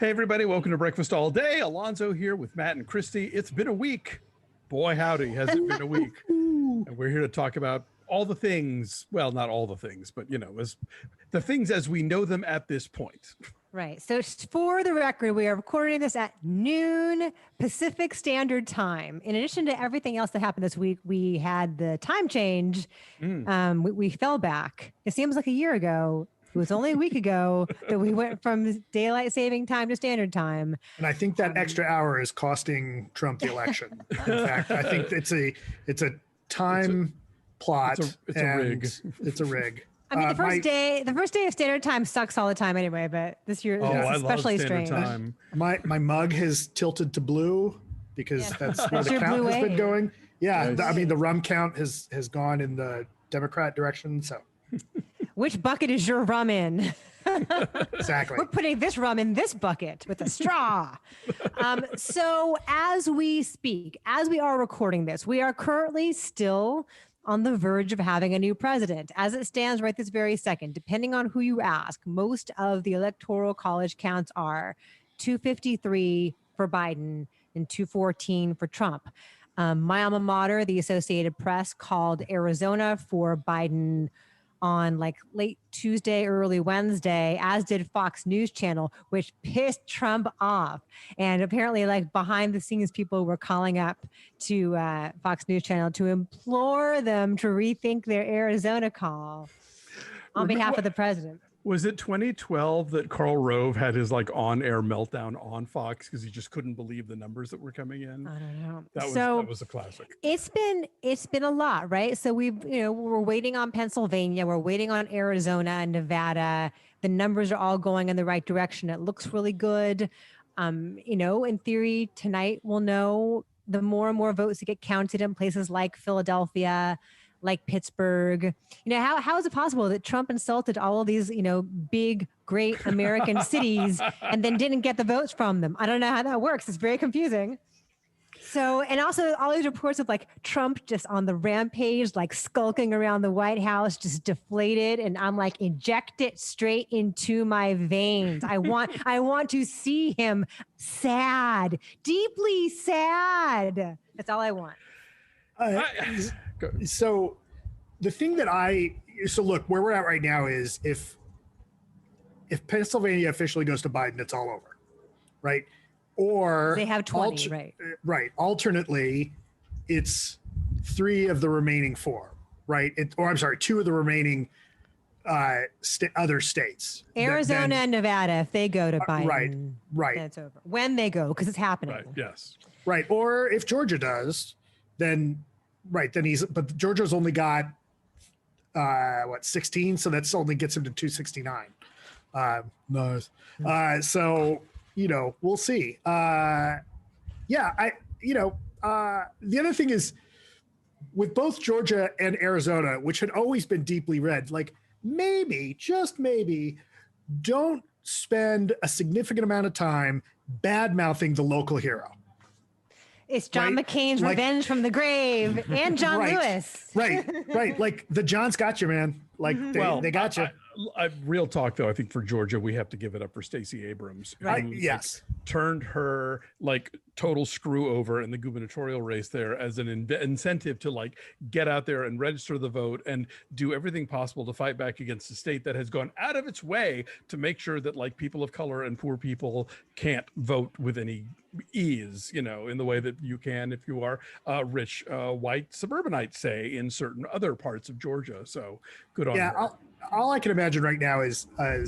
Hey, everybody. Welcome to Breakfast All Day. Alonso here with Matt and Christy. It's been a week. Boy, howdy, has it been a week. And we're here to talk about all the things. Well, not all the things, but, you know, as the things as we know them at this point. Right. So for the record, we are recording this at noon Pacific Standard Time. In addition to everything else that happened this week, we had the time change. We fell back. It seems like a year ago. It was only a week ago that we went from daylight saving time to standard time. And I think that extra hour is costing Trump the election. In fact, I think it's a time plot. It's a rig. It's a rig. I mean, the first day of standard time sucks all the time anyway, but this year is especially strange. Time. My mug has tilted to blue because that's where the count has been going. Yeah, Nice. I mean, the rum count has gone in the Democrat direction. So, Which bucket is your rum in? exactly. We're putting this rum in this bucket with a straw. So as we speak, as we are recording this, we are currently still on the verge of having a new president. As it stands right this very second, depending on who you ask, most of the electoral college counts are 253 for Biden and 214 for Trump. My alma mater, the Associated Press, called Arizona for Biden on like late Tuesday, early Wednesday, as did Fox News Channel, which pissed Trump off. And apparently, like behind the scenes, people were calling up to Fox News Channel to implore them to rethink their Arizona call on behalf of the president. Was it 2012 that Karl Rove had his like on-air meltdown on Fox because he just couldn't believe the numbers that were coming in? I don't know. That was a classic. It's been a lot, right? So we're waiting on Pennsylvania, we're waiting on Arizona and Nevada. The numbers are all going in the right direction. It looks really good. In theory, tonight we'll know the more and more votes that get counted in places like Philadelphia, like Pittsburgh. How is it possible that Trump insulted all of these, big, great American cities and then didn't get the votes from them? I don't know how that works. It's very confusing. So, and also all these reports of like Trump just on the rampage, like skulking around the White House, just deflated. And I'm like, inject it straight into my veins. I want to see him sad, deeply sad. That's all I want. So the thing look, where we're at right now is if Pennsylvania officially goes to Biden, it's all over, right? Or they have 20, right? Right. Alternately, it's 3 of the remaining 4, right? 2 of the remaining other states. Arizona and Nevada, if they go to Biden, right, then it's over. When they go, because it's happening. Right. Yes. Right. Or if Georgia does, then. Right, but Georgia's only got 16, so that's only gets him to 269. Nice. So we'll see. The other thing is with both Georgia and Arizona, which had always been deeply red, like maybe, just maybe, don't spend a significant amount of time bad mouthing the local hero. It's John McCain's Revenge from the Grave and John Lewis. Right. Like the Johns got you, man. Like they got you. Real talk, though, I think for Georgia, we have to give it up for Stacey Abrams. Right. Who, yes. Turned her like total screw over in the gubernatorial race there as an incentive to like get out there and register the vote and do everything possible to fight back against a state that has gone out of its way to make sure that like people of color and poor people can't vote with any ease, in the way that you can if you are rich white suburbanite, say, in certain other parts of Georgia. So good on her. All I can imagine right now is, I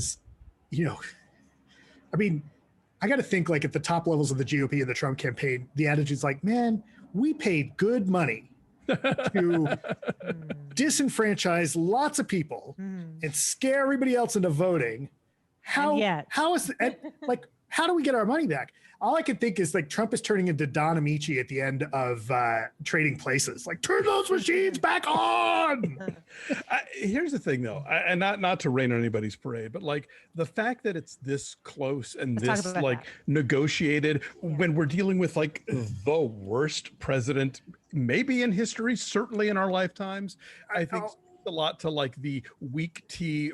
got to think like at the top levels of the GOP and the Trump campaign, the attitude is like, man, we paid good money to disenfranchise lots of people and scare everybody else into voting. How do we get our money back? All I can think is like Trump is turning into Don Amici at the end of Trading Places. Like, turn those machines back on. Here's the thing, though, and not to rain on anybody's parade, but like the fact that it's this close and this like negotiated when we're dealing with like the worst president maybe in history, certainly in our lifetimes. I think a lot to like the weak tea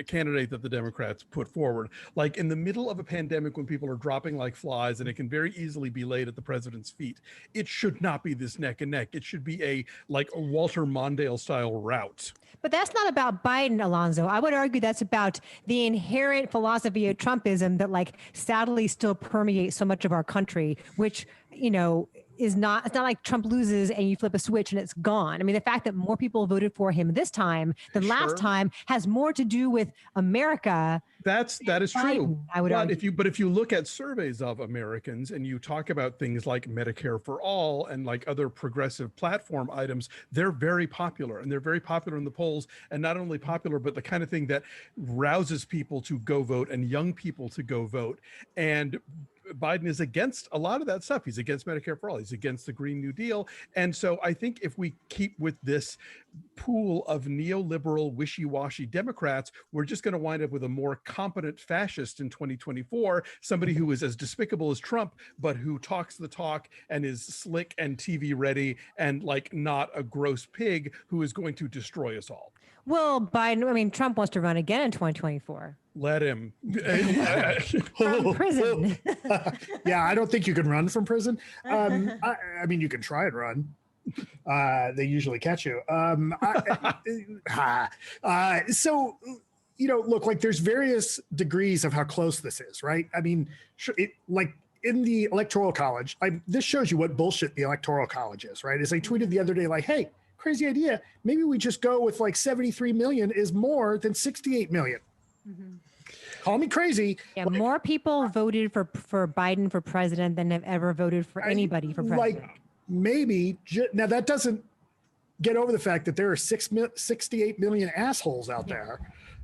candidate that the Democrats put forward. Like in the middle of a pandemic when people are dropping like flies and it can very easily be laid at the president's feet, it should not be this neck and neck. It should be a Walter Mondale style rout. But that's not about Biden, Alonso. I would argue that's about the inherent philosophy of Trumpism that like sadly still permeates so much of our country, which, you know, it's not like Trump loses and you flip a switch and it's gone. I mean, the fact that more people voted for him this time than last time has more to do with America. That is true. I would argue. If you look at surveys of Americans and you talk about things like Medicare for all and like other progressive platform items, they're very popular, and they're very popular in the polls, and not only popular, but the kind of thing that rouses people to go vote and young people to go vote. And Biden is against a lot of that stuff. He's against Medicare for all. He's against the Green New Deal. And so I think if we keep with this pool of neoliberal, wishy-washy Democrats, we're just going to wind up with a more competent fascist in 2024, somebody who is as despicable as Trump, but who talks the talk and is slick and TV ready and like not a gross pig who is going to destroy us all. Well, Trump wants to run again in 2024. Let him. From prison. Yeah, I don't think you can run from prison. I mean, you can try and run. They usually catch you. So, you know, look, like there's various degrees of how close this is, right? I mean, like in the Electoral College, this shows you what bullshit the Electoral College is, right? As I tweeted the other day, like, hey, crazy idea. Maybe we just go with like 73 million is more than 68 million. Mm-hmm. Call me crazy. Yeah, like, more people voted for Biden for president than have ever voted for anybody for president. Like maybe now that doesn't get over the fact that there are 68 million assholes out there.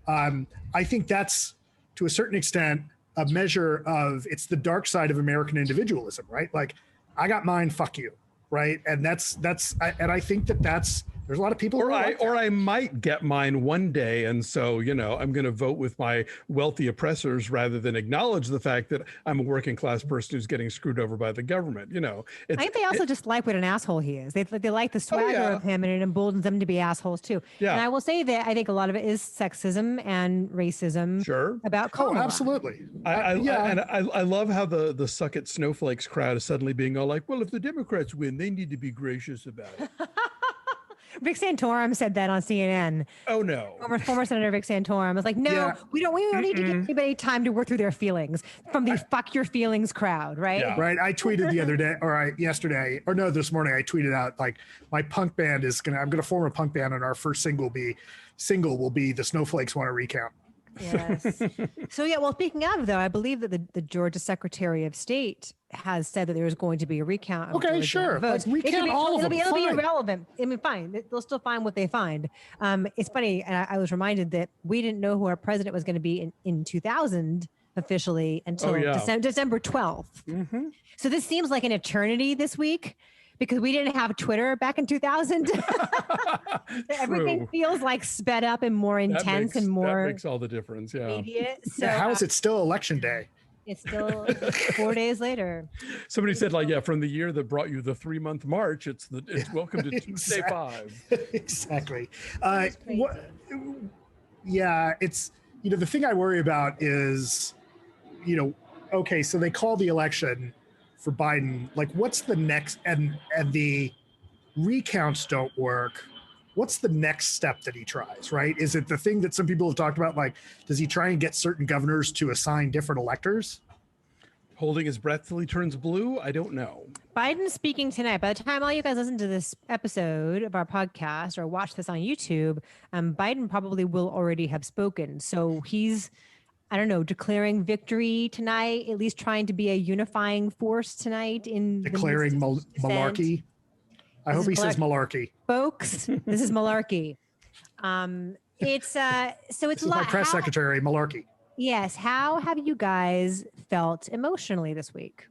I think that's to a certain extent a measure of it's the dark side of American individualism, right? Like I got mine, fuck you. Right. And I think that's there's a lot of people. Or I might get mine one day. And so, you know, I'm going to vote with my wealthy oppressors rather than acknowledge the fact that I'm a working class person who's getting screwed over by the government. You know, I think they also just like what an asshole he is. They like the swagger of him, and it emboldens them to be assholes too. Yeah. And I will say that I think a lot of it is sexism and racism. Sure. About color. Oh, absolutely. I love how the suck it snowflakes crowd is suddenly being all like, well, if the Democrats win, they need to be gracious about it. Rick Santorum said that on CNN. Oh no. Former Senator Rick Santorum was like, no, we don't need to give anybody time to work through their feelings from the fuck your feelings crowd, right? Yeah. Right. I tweeted the other day, yesterday, or no, this morning, I tweeted out like my punk band I'm gonna form a punk band, and our first single will be The Snowflakes Want to Recount. Yes. So yeah, well, speaking of though, I believe that the Georgia Secretary of State has said that there is going to be a recount. Okay, sure. Votes. Recount all of them. It'll be irrelevant. I mean, fine. They'll still find what they find. It's funny, and I was reminded that we didn't know who our president was going to be in 2000 officially until December 12th. Mm-hmm. So this seems like an eternity this week, because we didn't have Twitter back in 2000. Everything feels like sped up and more intense and more. That makes all the difference. Yeah. Immediate. So how is it still election day? It's still 4 days later. Somebody said, like, yeah, from the year that brought you the 3-month March, it's welcome to Tuesday 5. Exactly. It's, you know, the thing I worry about is, you know, okay, so they call the election for Biden, like what's the next, and the recounts don't work. What's the next step that he tries, right? Is it the thing that some people have talked about? Like, does he try and get certain governors to assign different electors? Holding his breath till he turns blue? I don't know. Biden's speaking tonight. By the time all you guys listen to this episode of our podcast or watch this on YouTube, Biden probably will already have spoken. So he's, I don't know, declaring victory tonight, at least trying to be a unifying force tonight in declaring malarkey. I hope he says malarkey. Folks, this is malarkey. It's my press secretary, malarkey. Yes. How have you guys felt emotionally this week?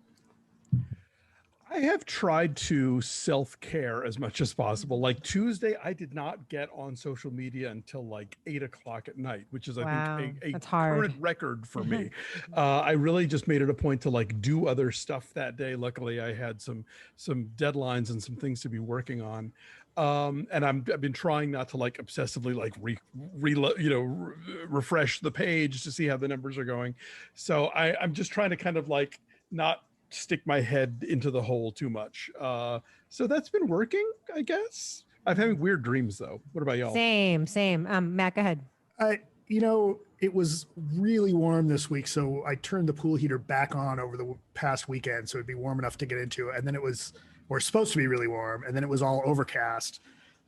I have tried to self-care as much as possible. Like Tuesday, I did not get on social media until like 8:00 at night, which is, I think, a current record for me. I really just made it a point to like do other stuff that day. Luckily, I had some deadlines and some things to be working on. And I've been trying not to like obsessively like refresh the page to see how the numbers are going. So I'm just trying to kind of like not stick my head into the hole too much. So that's been working, I guess. I'm having weird dreams though. What about y'all? Same. Matt, go ahead. It was really warm this week, so I turned the pool heater back on over the past weekend, so it'd be warm enough to get into. And then it was, or supposed to be really warm, and then it was all overcast.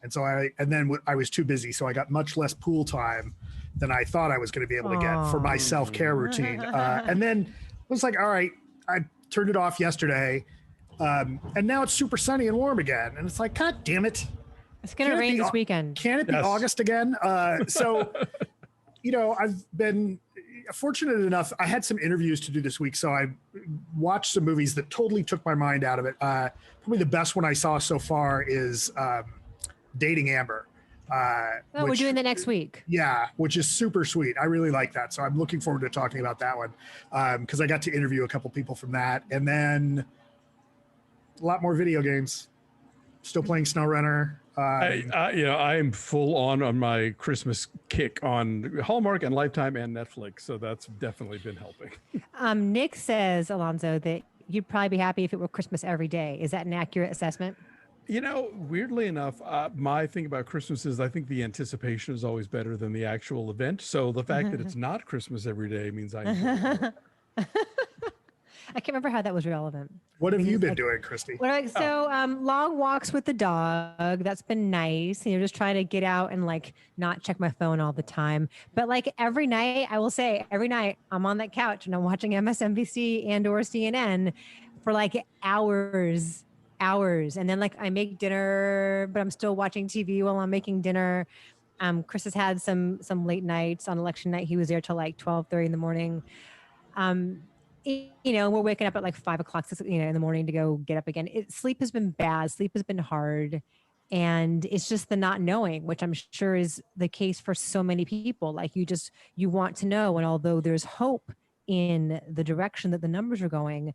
And so I was too busy, so I got much less pool time than I thought I was going to be able to get for my self-care routine. And then it was like, all right, I turned it off yesterday, and now it's super sunny and warm again. And it's like, God damn it. It's going to rain this weekend. Can it be August again? I've been fortunate enough. I had some interviews to do this week, so I watched some movies that totally took my mind out of it. Probably the best one I saw so far is Dating Amber. We're doing that next week. Yeah, which is super sweet. I really like that. So I'm looking forward to talking about that one because I got to interview a couple people from that. And then a lot more video games. Still playing SnowRunner. I am full on my Christmas kick on Hallmark and Lifetime and Netflix, so that's definitely been helping. Nick says, Alonso, that you'd probably be happy if it were Christmas every day. Is that an accurate assessment? Weirdly enough, my thing about Christmas is I think the anticipation is always better than the actual event. So the fact that it's not Christmas every day means I enjoy it. I can't remember how that was relevant. What have you been doing, Christy? Long walks with the dog. That's been nice. Just trying to get out and like not check my phone all the time. But like every night, I will say every night I'm on that couch and I'm watching MSNBC and or CNN for like hours. And then like I make dinner, but I'm still watching TV while I'm making dinner. Chris has had some late nights. On election night, he was there till like 12:30 in the morning. We're waking up at like 5 o'clock, in the morning to go get up again. Sleep has been bad. Sleep has been hard. And it's just the not knowing, which I'm sure is the case for so many people. Like you want to know. And although there's hope in the direction that the numbers are going,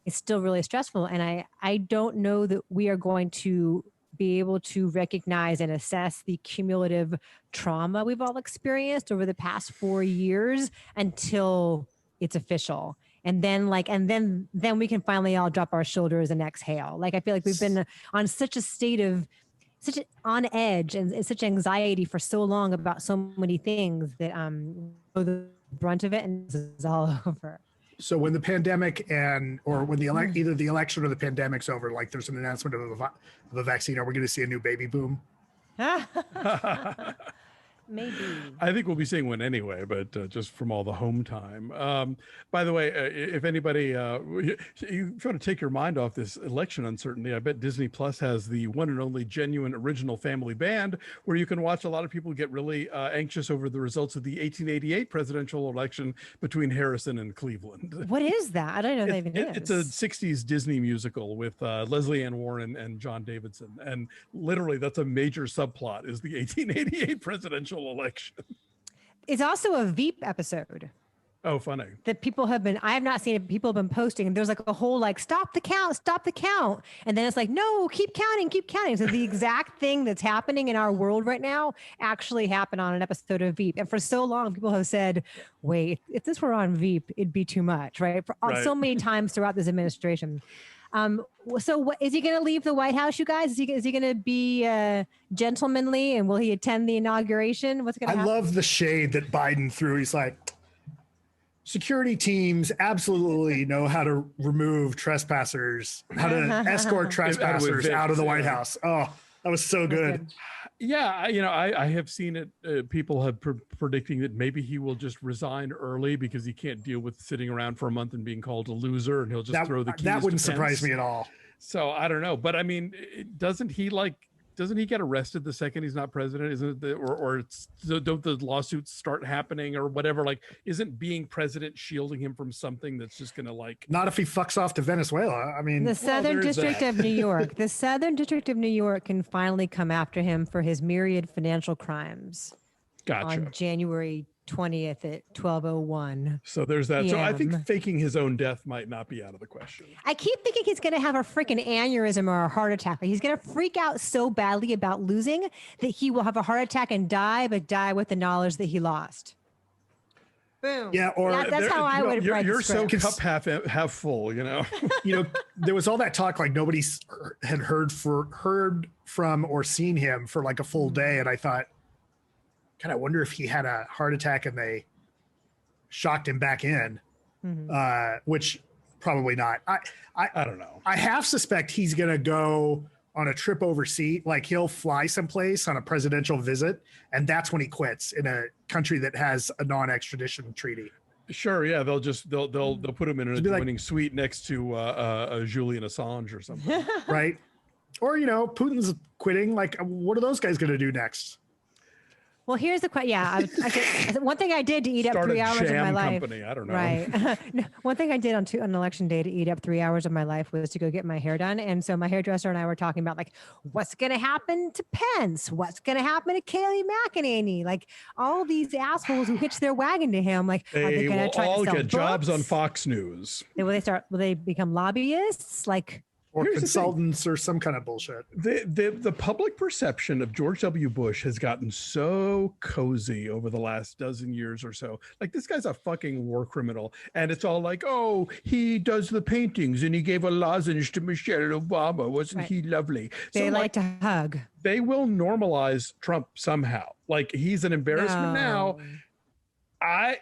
it's still really stressful. And I don't know that we are going to be able to recognize and assess the cumulative trauma we've all experienced over the past 4 years until it's official. And then we can finally all drop our shoulders and exhale. Like, I feel like we've been on such on edge and such anxiety for so long about so many things that the brunt of it and this is all over. So when the pandemic either the election or the pandemic's over, like there's an announcement of a vaccine, are we going to see a new baby boom? Maybe. I think we'll be seeing one anyway, but just from all the home time. By the way, if anybody, you want to take your mind off this election uncertainty, I bet Disney Plus has the one and only genuine original family band where you can watch a lot of people get really anxious over the results of the 1888 presidential election between Harrison and Cleveland. What is that? I don't know. It's a 60s Disney musical with Leslie Ann Warren and John Davidson. And literally that's a major subplot is the 1888 presidential election. It's also a Veep episode. Oh, funny. That people have been, I have not seen it, people have been posting. There's like a whole like, stop the count. And then it's like, no, keep counting. So the exact thing that's happening in our world right now actually happened on an episode of Veep. And for so long, people have said, wait, if this were on Veep, it'd be too much, right? So many times throughout this administration. So what, is he going to leave the White House, you guys? Is he going to be gentlemanly and will he attend the inauguration? What's going to happen? I love the shade that Biden threw. He's like, security teams absolutely know how to remove trespassers, how to escort trespassers out of the White House. Oh, that was so good. Yeah, I have seen it. People have predicting that maybe he will just resign early because he can't deal with sitting around for a month and being called a loser, and he'll just throw the keys. That wouldn't surprise me at all. So I don't know, but I mean, doesn't he get arrested the second he's not president? Isn't it, don't the lawsuits start happening or whatever? Like, isn't being president shielding him from something that's just gonna like? Not if he fucks off to Venezuela. I mean, the Southern District of New York. The Southern District of New York can finally come after him for his myriad financial crimes. Gotcha. On January 20th at 12:01. So there's that. So I think PM. faking his own death might not be out of the question. I keep thinking he's going to have a freaking aneurysm or a heart attack. Like he's going to freak out so badly about losing that he will have a heart attack and die, but die with the knowledge that he lost. Boom. Yeah, or that's how I would write You're the so script. cup half full, you know. there was all that talk like nobody had heard from or seen him for like a full day, and I thought, God, I wonder if he had a heart attack and they shocked him back in, which probably not. I don't know. I half suspect he's gonna go on a trip overseas, like he'll fly someplace on a presidential visit, and that's when he quits in a country that has a non-extradition treaty. Sure, yeah, they'll put him in an Just be like- adjoining suite next to Julian Assange or something. Right? Or, Putin's quitting. Like, what are those guys going to do next? Well, here's the question. Yeah, one thing I did to eat up Start 3 a hours of my sham life. company. I don't know. Right. No, one thing I did on election day to eat up 3 hours of my life was to go get my hair done. And so my hairdresser and I were talking about like, what's going to happen to Pence? What's going to happen to Kayleigh McEnany? Like all these assholes who hitch their wagon to him. Like, are they They going will to try all to sell get jobs on books? Fox News. Will they become lobbyists? Like, Or Here's the thing. consultants or some kind of bullshit. The public perception of George W. Bush has gotten so cozy over the last dozen years or so. Like this guy's a fucking war criminal, and it's all like, oh, he does the paintings and he gave a lozenge to Michelle Obama. Wasn't he lovely? they like to hug. They will normalize Trump somehow. Like he's an embarrassment now. I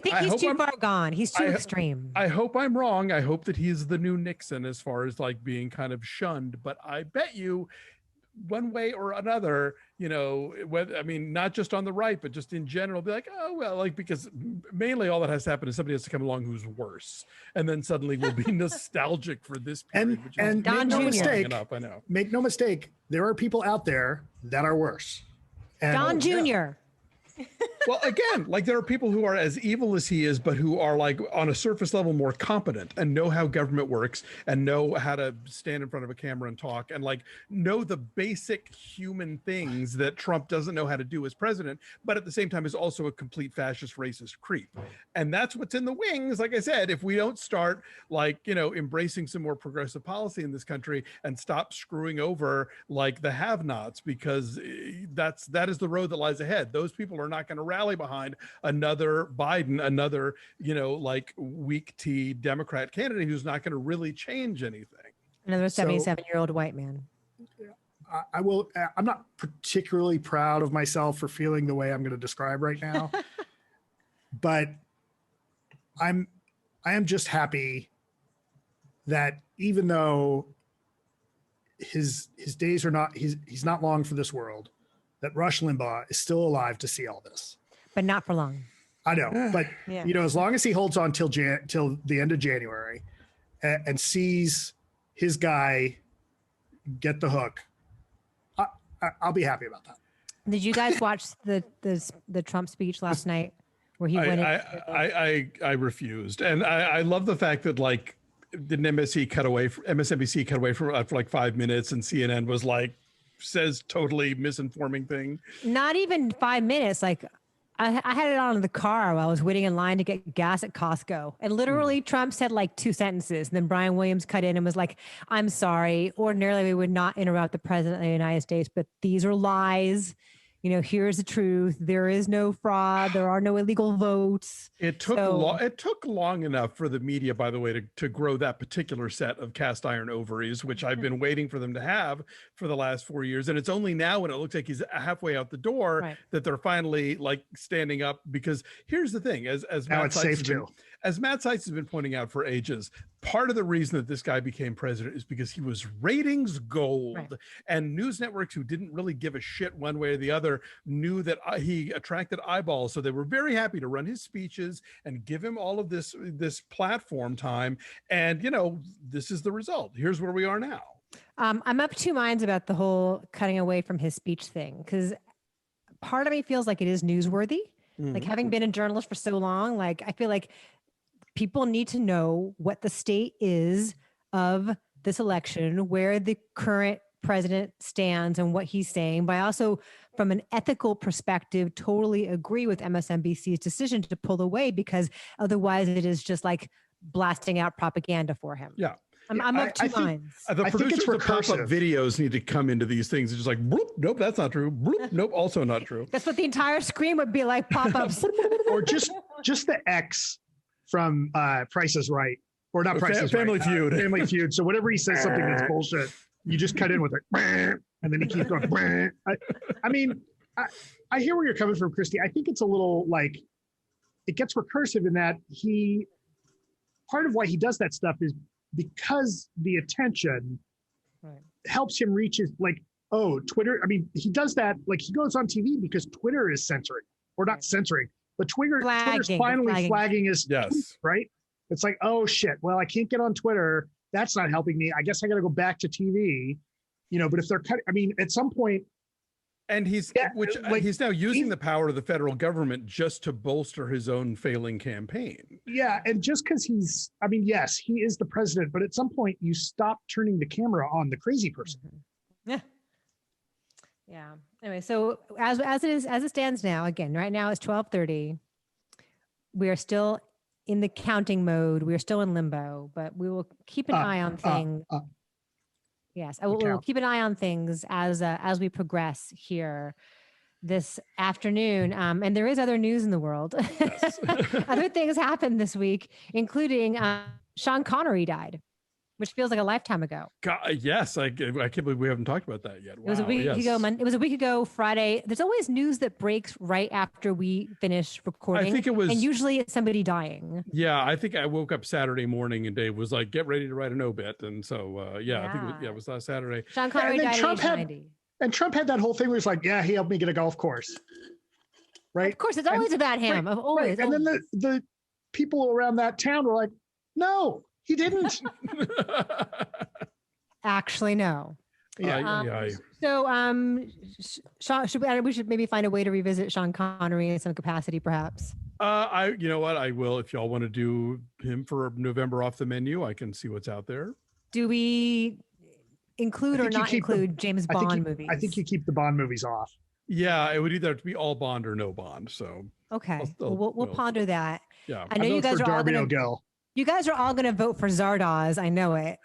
think he's too far gone. He's too extreme. I hope I'm wrong. I hope that he's the new Nixon as far as like being kind of shunned. But I bet you, one way or another, whether not just on the right, but just in general, be like, oh well, like because mainly all that has to happen is somebody has to come along who's worse, and then suddenly we'll be nostalgic for this period. And Don make no Jr. mistake, enough, I know. Make no mistake, there are people out there that are worse. And Don Jr. Well, again, like there are people who are as evil as he is, but who are like on a surface level more competent and know how government works and know how to stand in front of a camera and talk and like know the basic human things that Trump doesn't know how to do as president, but at the same time is also a complete fascist, racist creep. And that's what's in the wings. Like I said, if we don't start like, embracing some more progressive policy in this country and stop screwing over like the have-nots, because that is the road that lies ahead. Those people are not going to rally behind another Biden, another, like weak tea Democrat candidate who's not going to really change anything. Another 77-year-old white man. I'm not particularly proud of myself for feeling the way I'm going to describe right now, but I am just happy that even though his days are not, he's not long for this world, that Rush Limbaugh is still alive to see all this. But not for long. I know, but Yeah. as long as he holds on till the end of January and sees his guy get the hook, I'll be happy about that. Did you guys watch the Trump speech last night where he went? I refused, and I love the fact that like didn't MSNBC cut away from for like 5 minutes, and CNN was like says totally misinforming thing. Not even 5 minutes. Like I had it on in the car while I was waiting in line to get gas at Costco. And literally Trump said like 2 sentences. And then Brian Williams cut in and was like, I'm sorry. Ordinarily, we would not interrupt the president of the United States, but these are lies. Here's the truth. There is no fraud. There are no illegal votes. It took long enough for the media, by the way, to grow that particular set of cast iron ovaries, which I've been waiting for them to have for the last 4 years. And it's only now when it looks like he's halfway out the door that they're finally like standing up. Because here's the thing, as Matt Seitz has been pointing out for ages, part of the reason that this guy became president is because he was ratings gold, and news networks who didn't really give a shit one way or the other knew that he attracted eyeballs. So they were very happy to run his speeches and give him all of this platform time. And, this is the result. Here's where we are now. I'm of 2 minds about the whole cutting away from his speech thing, because part of me feels like it is newsworthy. Like having been a journalist for so long, like I feel like people need to know what the state is of this election, where the current president stands and what he's saying, but I also, from an ethical perspective, totally agree with MSNBC's decision to pull away, because otherwise it is just like blasting out propaganda for him. Yeah. I'm of two minds. The producers of pop-up videos need to come into these things. It's just like, bloop, nope, that's not true. Bloop, nope, also not true. That's what the entire screen would be like, pop-ups. Or just the X from Price is Right. Or not Price is Family Right. Feud. Family Feud. So whenever he says something that's bullshit, you just cut in with it. And then he keeps going. I mean, I hear where you're coming from, Christy. I think it's a little like, it gets recursive in that part of why he does that stuff is because the attention helps him reach his, like, oh, Twitter. I mean, he does that, like, he goes on TV because Twitter is censoring, or not censoring, but Twitter's finally flagging his tweets, right? It's like, oh shit, well, I can't get on Twitter. That's not helping me. I guess I got to go back to TV, but if they're cutting, I mean, at some point. And he's now using the power of the federal government just to bolster his own failing campaign. Yeah. And just because yes, he is the president, but at some point you stop turning the camera on the crazy person. Yeah. Yeah. Anyway, so as it stands now, again, right now it's 12:30. We are still in the counting mode. We are still in limbo, but we will keep an eye on things. Yes, we'll keep an eye on things as we progress here this afternoon. And there is other news in the world. Yes. Other things happened this week, including Sean Connery died, which feels like a lifetime ago. God, yes, I can't believe we haven't talked about that yet. Wow, it was a week ago. It was a week ago Friday. There's always news that breaks right after we finish recording. I think it was, and usually it's somebody dying. Yeah, I think I woke up Saturday morning and Dave was like, "Get ready to write an obit," and so I think it was last Saturday. Sean Connery died at age 90. And Trump had that whole thing where he's like, "Yeah, he helped me get a golf course." Right. Of course, it's always about him. Right, always. And then the people around that town were like, "No. He didn't." Actually, no. Yeah. So, Sean, we should maybe find a way to revisit Sean Connery in some capacity, perhaps. You know what? I will. If y'all want to do him for November off the menu, I can see what's out there. Do we include or not include James Bond movies? I think you keep the Bond movies off. Yeah, it would either have to be all Bond or no Bond. So okay, we'll ponder that. Yeah, I know you guys are all going to. You guys are all going to vote for Zardoz. I know it.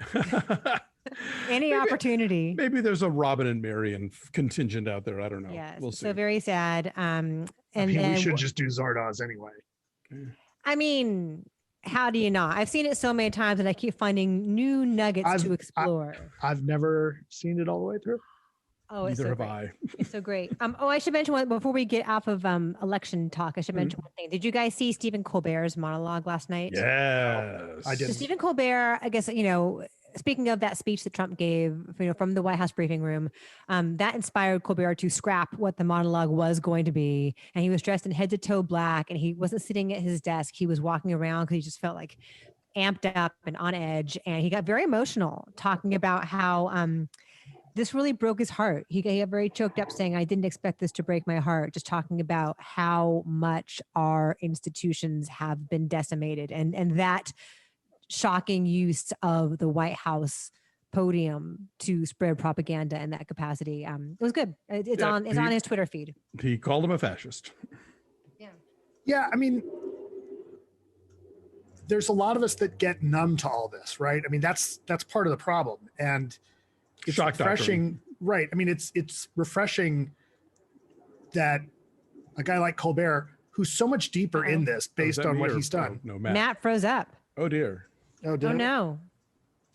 Any opportunity. Maybe there's a Robin and Marion contingent out there. I don't know. Yes. We'll see. So very sad. And we should just do Zardoz anyway. I mean, how do you not? I've seen it so many times and I keep finding new nuggets to explore. I've never seen it all the way through. Oh, it's Neither so have I. It's so great. I should mention one before we get off of election talk. I should mention one thing. Did you guys see Stephen Colbert's monologue last night? Yes, I did. So Stephen Colbert, I guess speaking of that speech that Trump gave, from the White House briefing room, that inspired Colbert to scrap what the monologue was going to be, and he was dressed in head to toe black, and he wasn't sitting at his desk. He was walking around because he just felt like amped up and on edge, and he got very emotional talking about how this really broke his heart. He got very choked up saying, "I didn't expect this to break my heart," just talking about how much our institutions have been decimated and that shocking use of the White House podium to spread propaganda in that capacity. It was good. It's on his Twitter feed. He called him a fascist. Yeah. I mean, there's a lot of us that get numb to all this, right? I mean, that's part of the problem. And it's refreshing, right? I mean, it's refreshing that a guy like Colbert, who's so much deeper in this based on what he's done. No, Matt froze up. Oh dear. Oh no,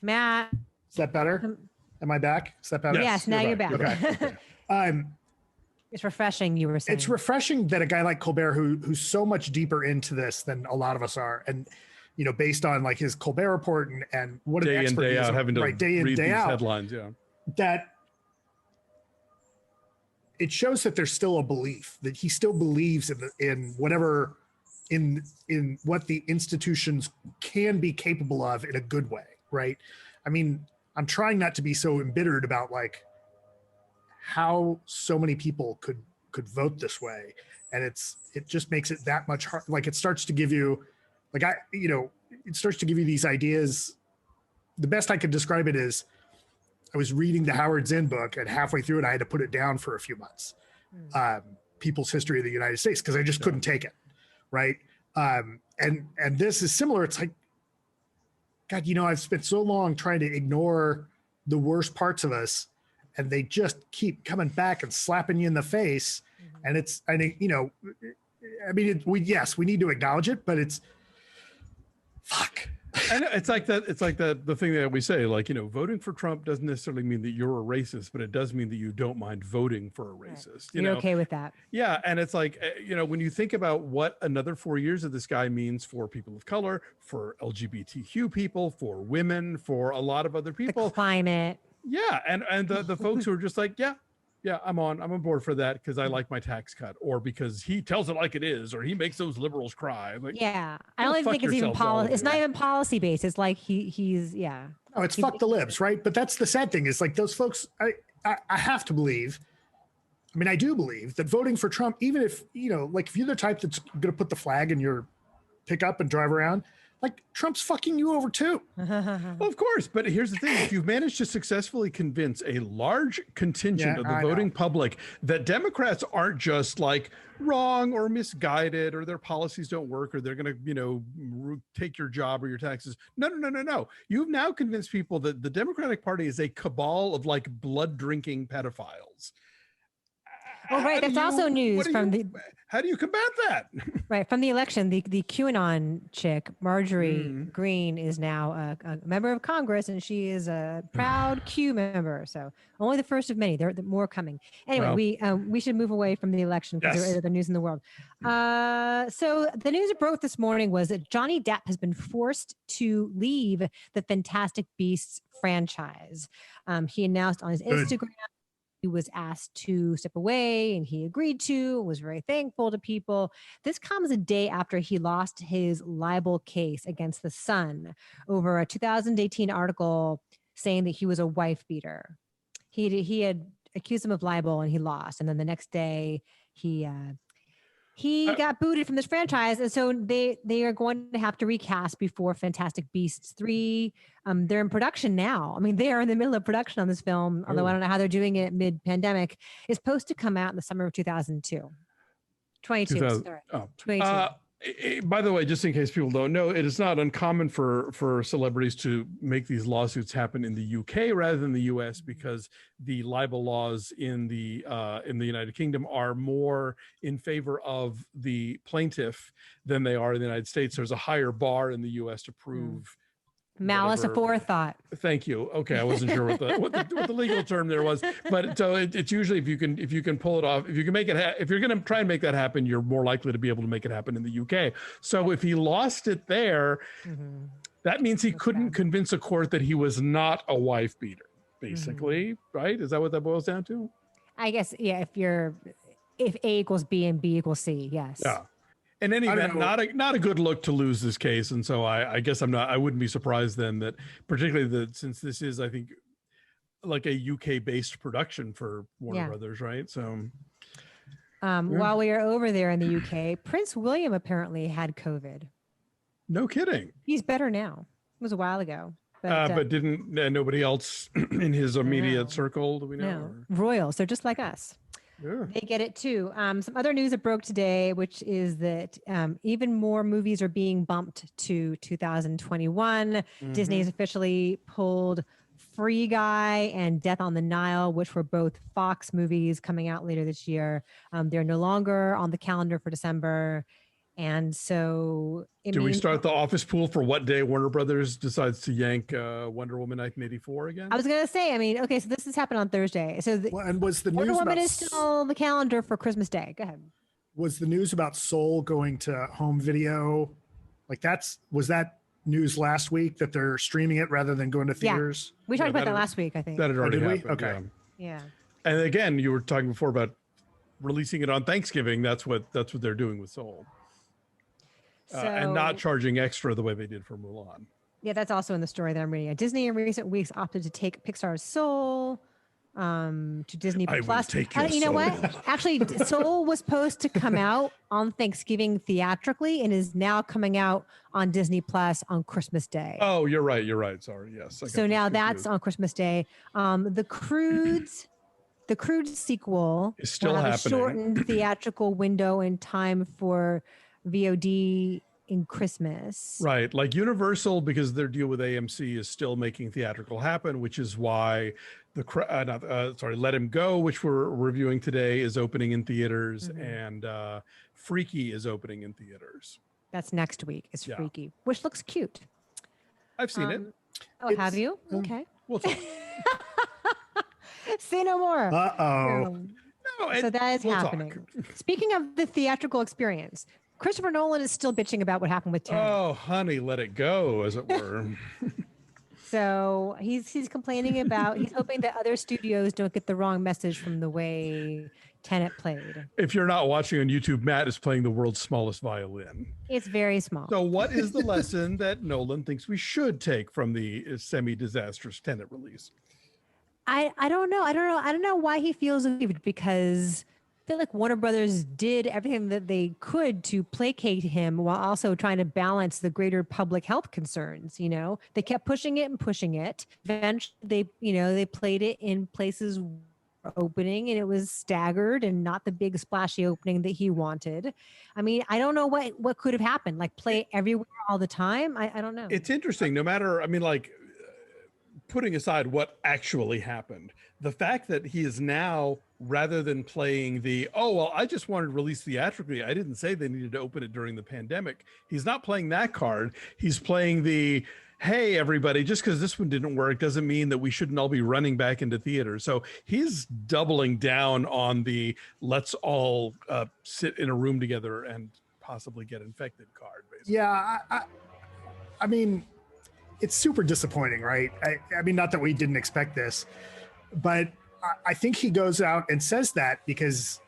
Matt. Is that better? Am I back? Is that better? Yes, now you're back. Okay. It's refreshing. You were saying it's refreshing that a guy like Colbert, who's so much deeper into this than a lot of us are, and based on like his Colbert Report and what an expert day in, day out, having to day in, read day these out, headlines, that it shows that there's still a belief that he still believes in whatever in what the institutions can be capable of in a good way, right? I mean, I'm trying not to be so embittered about like how so many people could vote this way, and it just makes it that much hard. Like it starts to give you, like it starts to give you these ideas. The best I could describe it is, I was reading the Howard Zinn book, and halfway through it, I had to put it down for a few months. People's History of the United States, because I just couldn't take it, right? And this is similar. It's like, God, I've spent so long trying to ignore the worst parts of us, and they just keep coming back and slapping you in the face. And it's, I think, we need to acknowledge it, but it's fuck. And it's like that. It's like the thing that we say, like, voting for Trump doesn't necessarily mean that you're a racist, but it does mean that you don't mind voting for a racist. You're okay with that. Yeah. And it's like, when you think about what another 4 years of this guy means for people of color, for LGBTQ people, for women, for a lot of other people, the climate. Yeah. And the folks who are just like, yeah, I'm on board for that because I like my tax cut, or because he tells it like it is, or he makes those liberals cry. Like, yeah, I don't even think it's even policy. It's not even policy based. It's like he's yeah. Oh, it's fuck the libs, right? But that's the sad thing is, like, those folks. I have to believe. I mean, I do believe that voting for Trump, even if like if you're the type that's going to put the flag in your pickup and drive around, like, Trump's fucking you over too. Well, of course. But here's the thing. If you've managed to successfully convince a large contingent of the voting public that Democrats aren't just like wrong or misguided, or their policies don't work, or they're going to, take your job or your taxes. No. You've now convinced people that the Democratic Party is a cabal of like blood drinking pedophiles. Oh, right. That's also news from the. How do you combat that? Right. From the election, the QAnon chick, Marjorie Greene, is now a member of Congress, and she is a proud Q member. So only the first of many. There are more coming. Anyway, we should move away from the election because there are other news in the world. So the news that broke this morning was that Johnny Depp has been forced to leave the Fantastic Beasts franchise. He announced on his Instagram he was asked to step away, and he agreed to, was very thankful to people. This comes a day after he lost his libel case against The Sun over a 2018 article saying that he was a wife beater. He had accused him of libel, and he lost. And then the next day he got booted from this franchise. And so they are going to have to recast before Fantastic Beasts 3. They're in production now. I mean, they are in the middle of production on this film, although I don't know how they're doing it mid-pandemic. It's supposed to come out in the summer of 2002. 22. Sorry. 22. By the way, just in case people don't know, it is not uncommon for celebrities to make these lawsuits happen in the UK rather than the US, because the libel laws in the United Kingdom are more in favor of the plaintiff than they are in the United States. There's a higher bar in the US to prove malice aforethought. Thank you. Okay, I wasn't sure what the legal term there was, but so it's usually if you can pull it off, if you can make it, if you're going to try and make that happen, you're more likely to be able to make it happen in the UK. So if he lost it there, that means he couldn't convince a court that he was not a wife beater, basically, right? Is that what that boils down to? I guess, yeah. If A equals B and B equals C, yes. Yeah. In any event, not a good look to lose this case, and so I guess I wouldn't be surprised then that, particularly since this is, I think, like a UK based production for Warner Brothers, right? So while we are over there in the UK, Prince William apparently had COVID. No kidding. He's better now. It was a while ago. But didn't nobody else in his immediate circle, do we know? No. Royals, they're just like us. Yeah. They get it too. Some other news that broke today, which is that even more movies are being bumped to 2021. Disney has officially pulled Free Guy and Death on the Nile, which were both Fox movies coming out later this year. They're no longer on the calendar for December. And so, do we start the office pool for what day Warner Brothers decides to yank Wonder Woman 1984 again? I was going to say, okay, so this has happened on Thursday. So and was the Wonder news Woman about is still on the calendar for Christmas Day. Go ahead. Was the news about Soul going to home video? Like was that news last week that they're streaming it rather than going to theaters? Yeah. We talked about that last week, I think. That had already happened. Okay. Yeah. And again, you were talking before about releasing it on Thanksgiving. That's what they're doing with Soul. And not charging extra the way they did for Mulan. Yeah, that's also in the story that I'm reading. Disney in recent weeks opted to take Pixar's Soul to Disney I will Plus. take your You know what? Actually, Soul was supposed to come out on Thanksgiving theatrically and is now coming out on Disney Plus on Christmas Day. Oh, you're right. You're right. Sorry. Yes. I got So those now confused. that's on Christmas Day. The Croods sequel It's still will have happening. a shortened theatrical window in time for VOD in Christmas. Right. Like Universal, because their deal with AMC is still making theatrical happen, which is why Let Him Go, which we're reviewing today, is opening in theaters, and Freaky is opening in theaters. That's next week. It's Freaky, which looks cute. I've seen it. Oh, have you? Okay. We'll talk. Say no more. Uh-oh. So that is happening. Speaking of the theatrical experience, Christopher Nolan is still bitching about what happened with Tenet. Oh, honey, let it go, as it were. So he's complaining about, he's hoping that other studios don't get the wrong message from the way Tenet played. If you're not watching on YouTube, Matt is playing the world's smallest violin. It's very small. So what is the lesson that Nolan thinks we should take from the semi-disastrous Tenet release? I don't know. I don't know why he feels aggrieved, because I feel like Warner Brothers did everything that they could to placate him while also trying to balance the greater public health concerns. You know, they kept pushing it and pushing it. Eventually, they played it in places opening and it was staggered and not the big splashy opening that he wanted. I mean, I don't know what could have happened. Like play everywhere all the time. I don't know. It's interesting. No matter, I mean, like, putting aside what actually happened, the fact that he is now, rather than playing I just wanted to release theatrically, I didn't say they needed to open it during the pandemic. He's not playing that card. He's playing hey, everybody, just because this one didn't work doesn't mean that we shouldn't all be running back into theaters. So he's doubling down on let's all sit in a room together and possibly get infected card, basically. Yeah, I mean, it's super disappointing, right? I mean, not that we didn't expect this, but I think he goes out and says that because,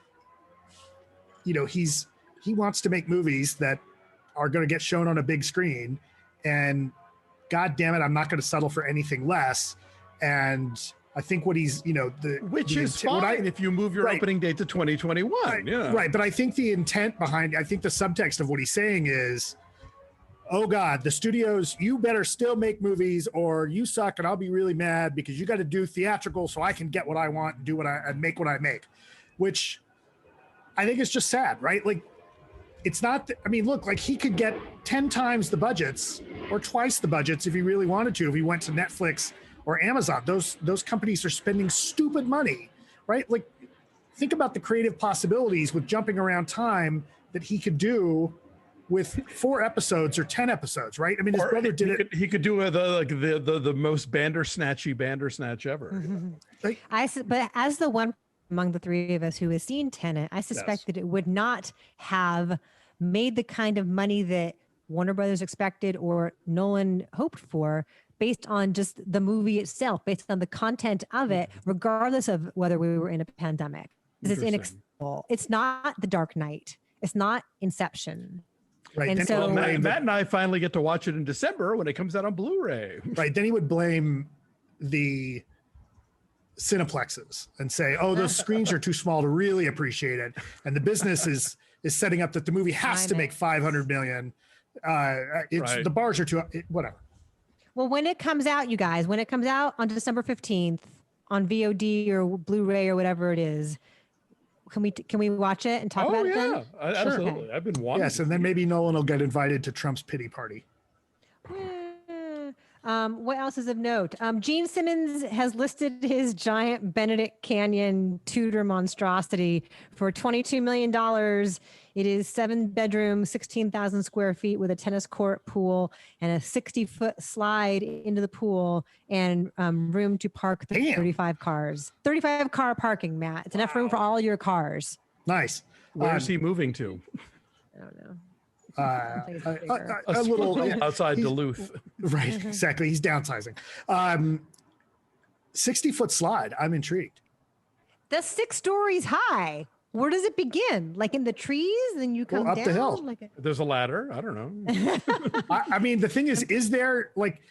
he wants to make movies that are going to get shown on a big screen, and God damn it, I'm not going to settle for anything less. And I think what he's, which is fine if you move your opening date to 2021. Right. But I think the intent behind, I think the subtext of what he's saying is, oh God, the studios, you better still make movies or you suck and I'll be really mad because you got to do theatrical so I can get what I want and do and make what I make, which I think is just sad, right? Like, it's not, look, like he could get 10 times the budgets or twice the budgets if he really wanted to, if he went to Netflix or Amazon. Those companies are spending stupid money, right? Like, think about the creative possibilities with jumping around time that he could do with 4 episodes or 10 episodes, right? I mean, his brother did it. He could do the most Bandersnatch ever. Mm-hmm. But as the one among the three of us who has seen Tenet, I suspect that it would not have made the kind of money that Warner Brothers expected or Nolan hoped for, based on just the movie itself, based on the content of it, regardless of whether we were in a pandemic. It's inaccessible. It's not The Dark Knight. It's not Inception. Right. And so Matt and I finally get to watch it in December when it comes out on Blu-ray. Right. Then he would blame the Cineplexes and say, oh, those screens are too small to really appreciate it. And the business is setting up that the movie has to make 500 million. The bars are too, whatever. Well, when it comes out, you guys, when it comes out on December 15th on VOD or Blu-ray or whatever it is, can we watch it and talk about it then? Absolutely. Okay. I've been wanting. Yes, and then maybe Nolan will get invited to Trump's pity party. What else is of note? Gene Simmons has listed his giant Benedict Canyon Tudor monstrosity for $22 million. It is 7-bedroom, 16,000 square feet with a tennis court, pool, and a 60-foot slide into the pool, and room to park 35 cars. 35 car parking, Matt. It's enough room for all your cars. Nice. Where's he moving to? I don't know. A little outside Duluth. Right, exactly. He's downsizing. 60-foot slide. I'm intrigued. That's 6 stories high. Where does it begin? Like in the trees? Then you come up down? the hill. There's a ladder. I don't know. I mean, the thing is there, like,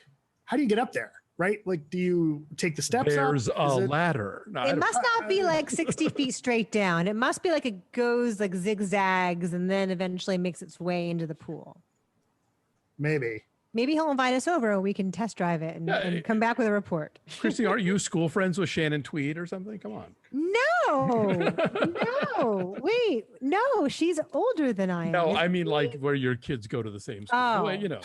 how do you get up there? right? Like, do you take the steps There's up? a ladder. No, I It don't- must not be like 60 feet straight down. It must be like it goes like zigzags and then eventually makes its way into the pool. Maybe. Maybe he'll invite us over and we can test drive it Yeah, and come back with a report. Christy, aren't you school friends with Shannon Tweed or something? Come on. No, wait, no, she's older than I am. No, Isn't I mean she? like where your kids go to the same school. Oh. Well, you know.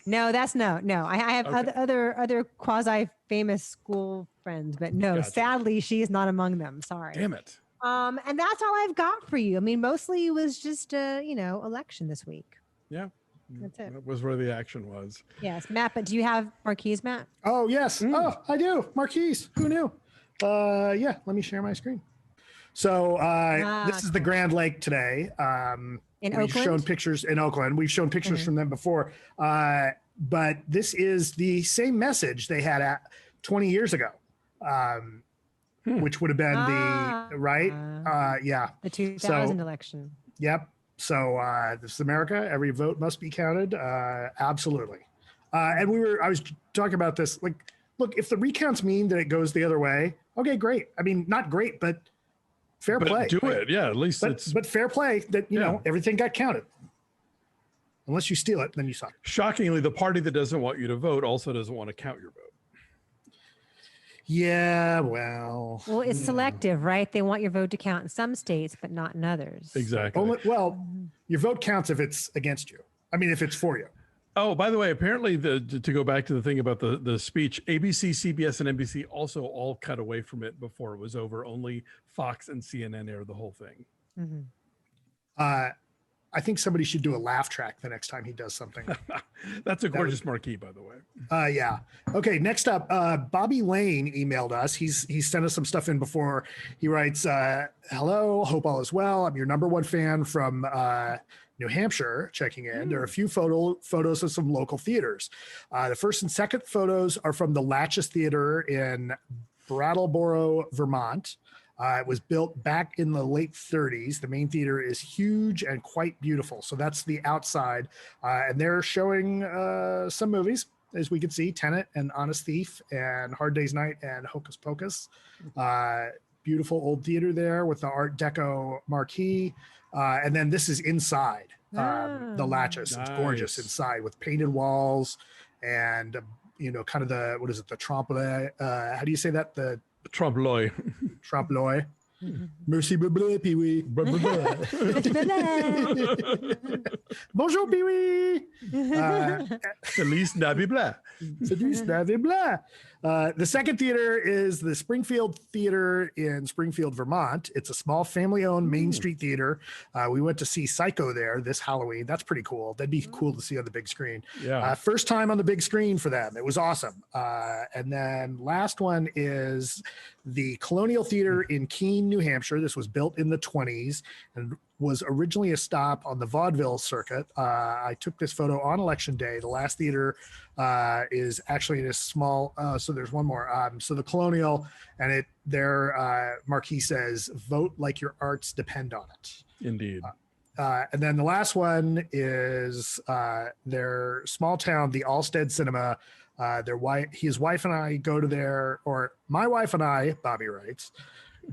No, that's no. I have Okay. other quasi famous school friends, but no, Gotcha. sadly, she is not among them. Sorry. Damn it. And that's all I've got for you. I mean, mostly it was just election this week. Yeah. That's it. That was where the action was. Yes, Matt. But do you have marquees, Matt? Oh, yes. Oh, I do. Marquees. Who knew? Yeah, let me share my screen. So this is the Grand Lake today. In we've Oakland? shown pictures in Oakland. We've shown pictures from them before. But this is the same message they had 20 years ago, which would have been the 2000 election. Yep. So this is America. Every vote must be counted. Absolutely. And I was talking about this. Like, look, if the recounts mean that it goes the other way, okay, great. I mean, not great, but fair play. Do it. Yeah. At least it's but fair play that, you know, everything got counted. Unless you steal it, then you suck. shockingly, the party that doesn't want you to vote also doesn't want to count your vote. Yeah, well, It's selective, right? They want your vote to count in some states, but not in others. Exactly. Your vote counts if it's against you. I mean, if it's for you. Oh, by the way, apparently to go back to the thing about the speech, ABC, CBS, and NBC also all cut away from it before it was over. Only Fox and CNN aired the whole thing. Mm-hmm. I think somebody should do a laugh track the next time he does something. That's a gorgeous marquee, by the way. Yeah. Okay. Next up, Bobby Lane emailed us. He's sent us some stuff in before. He writes, "Hello, hope all is well. I'm your number one fan from New Hampshire. Checking in. There are a few photos of some local theaters. The first and second photos are from the Latches Theater in Brattleboro, Vermont. It was built back in the late 30s. The main theater is huge and quite beautiful. So that's the outside. And they're showing some movies, as we can see, Tenet and Honest Thief and Hard Day's Night and Hocus Pocus. Beautiful old theater there with the Art Deco marquee. And then this is inside the Latches. It's gorgeous inside with painted walls and, kind of the, what is it? The trompe-l'oeil. How do you say that? The Trompe-l'oeil. Trompe-l'oeil. Merci, bleu, Pee-wee. Bonjour, Pee-wee. Feliz Navidad. Feliz Navidad. The second theater is the Springfield Theater in Springfield, Vermont. It's a small family-owned Main Street theater. We went to see Psycho there this Halloween. That's pretty cool. That'd be cool to see on the big screen. Yeah. First time on the big screen for them. It was awesome. And then last one is the Colonial Theater in Keene, New Hampshire. This was built in the 20s and was originally a stop on the vaudeville circuit. I took this photo on election day. The last theater is actually in a small, so there's one more. So the Colonial, and their marquee says, "Vote like your arts depend on it." Indeed. And then the last one is their small town, the Allstead Cinema. His wife and I go to there, or my wife and I, Bobby writes,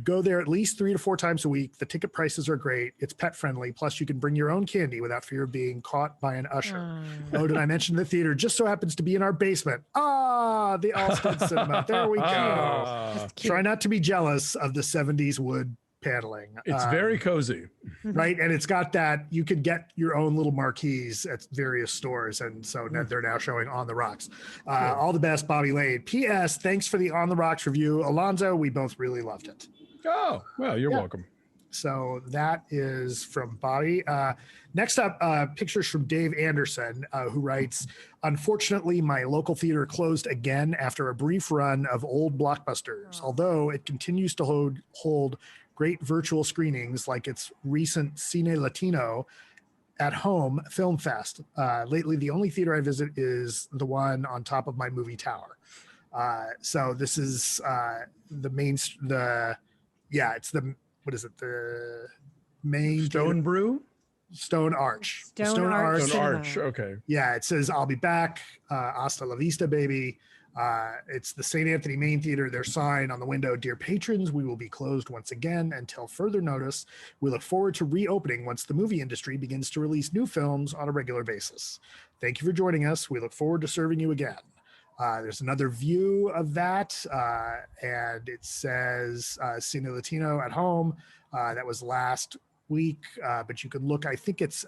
go there at least 3 to 4 times a week. The ticket prices are great. It's pet friendly. Plus, you can bring your own candy without fear of being caught by an usher. Oh, did I mention the theater just so happens to be in our basement? The Allstead Cinema. There we go. Try not to be jealous of the 70s wood paneling. It's very cozy. Right. And it's got that, you could get your own little marquees at various stores. And so they're now showing On the Rocks. All the best, Bobby Lane. P.S. Thanks for the On the Rocks review. Alonso, we both really loved it. Oh, well, you're welcome. So that is from Bobby. Next up, pictures from Dave Anderson, who writes, "Unfortunately, my local theater closed again after a brief run of old blockbusters, although it continues to hold great virtual screenings like its recent Cine Latino at Home Film Fest. Lately, the only theater I visit is the one on top of my movie tower." So this is it's the, what is it? The main Stone theater. Brew? Stone Arch. Stone Arch. Stone Arch. Okay. Yeah, it says I'll be back. Hasta la vista, baby. It's the St. Anthony Main Theater. Their sign on the window, dear patrons, we will be closed once again until further notice. We look forward to reopening once the movie industry begins to release new films on a regular basis. Thank you for joining us. We look forward to serving you again. There's another view of that, and it says Cine Latino at home. That was last week, but you can look, I think it's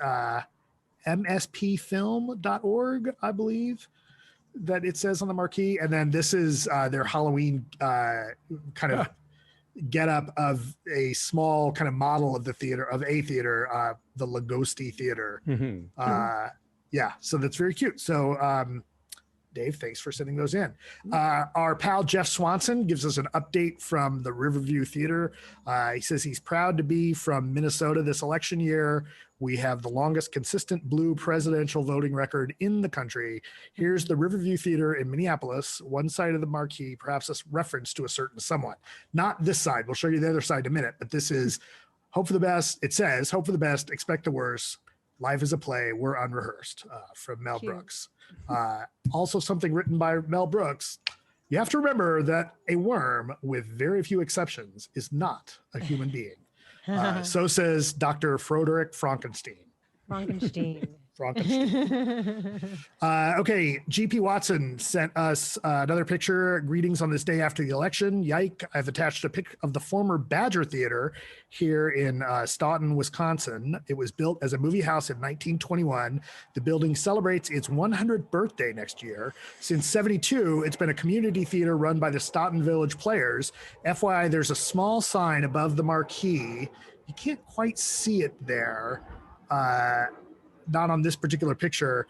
mspfilm.org, I believe, that it says on the marquee. And then this is their Halloween kind of get up of a small kind of model of the theater, of a theater, the Lagosti Theater. Yeah, so that's very cute. So Dave, thanks for sending those in. Our pal Geoff Swanson gives us an update from the Riverview Theater. He says he's proud to be from Minnesota this election year. We have the longest consistent blue presidential voting record in the country. Here's the Riverview Theater in Minneapolis, one side of the marquee, perhaps a reference to a certain someone. Not this side. We'll show you the other side in a minute, but this is hope for the best. It says, hope for the best, expect the worst. Life is a play, we're unrehearsed, from Mel Brooks. Also something written by Mel Brooks. You have to remember that a worm, with very few exceptions, is not a human being. So says Dr. Frederick Frankenstein. Frankenstein. Okay, GP Watson sent us another picture. Greetings on this day after the election. Yike, I've attached a pic of the former Badger Theater here in Staunton, Wisconsin. It was built as a movie house in 1921. The building celebrates its 100th birthday next year. Since 72, it's been a community theater run by the Staunton Village Players. FYI, there's a small sign above the marquee. You can't quite see it there. Not on this particular picture,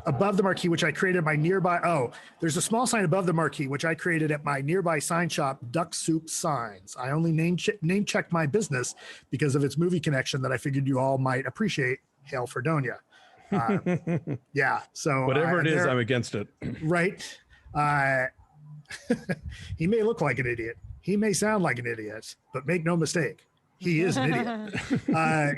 above the marquee, which I created my nearby. There's a small sign above the marquee, which I created at my nearby sign shop, Duck Soup Signs. I only name checked my business because of its movie connection that I figured you all might appreciate. Hail Fredonia. Yeah. So whatever it is, I'm against it. Right. He may look like an idiot. He may sound like an idiot, but make no mistake. He is an idiot.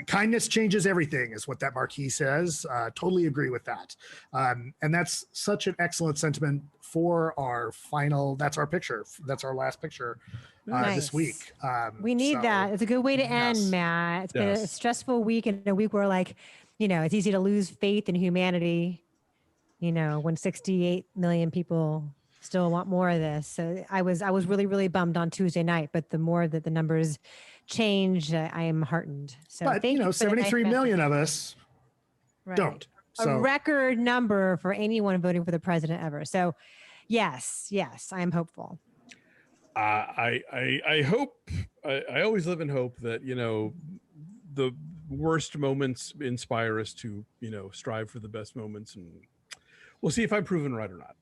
Kindness changes everything is what that marquee says. Totally agree with that. And that's such an excellent sentiment for our final, that's our picture. That's our last picture this week. We need that. It's a good way to end, Matt. It's been a stressful week, and a week where, like, you know, it's easy to lose faith in humanity, you know, when 68 million people still want more of this. So I was really, really bummed on Tuesday night, but the more that the numbers change, I am heartened. So but you know, 73 million of us don't. So. A record number for anyone voting for the president ever. So yes, I am hopeful. I hope, I always live in hope that, you know, the worst moments inspire us to, you know, strive for the best moments, and we'll see if I'm proven right or not.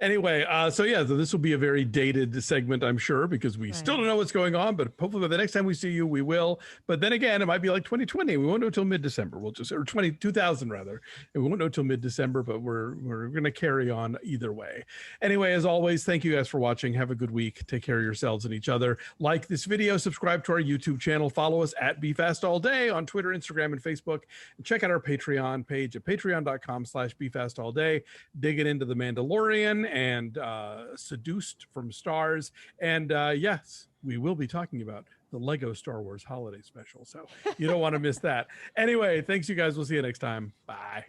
Anyway, so this will be a very dated segment, I'm sure, because we still don't know what's going on, but hopefully by the next time we see you, we will. But then again, it might be like 2020. We won't know until mid-December. We'll just, or 2000 rather. And we won't know until mid-December, but we're going to carry on either way. Anyway, as always, thank you guys for watching. Have a good week. Take care of yourselves and each other. Like this video, subscribe to our YouTube channel, follow us at BeFastAllDay on Twitter, Instagram, and Facebook, and check out our Patreon page at patreon.com/BeFastAllDay. Digging into the Mandalorian and Seduced from Stars, and yes, we will be talking about the Lego Star Wars holiday special, so you don't want to miss that. Anyway, thanks you guys. We'll see you next time. Bye.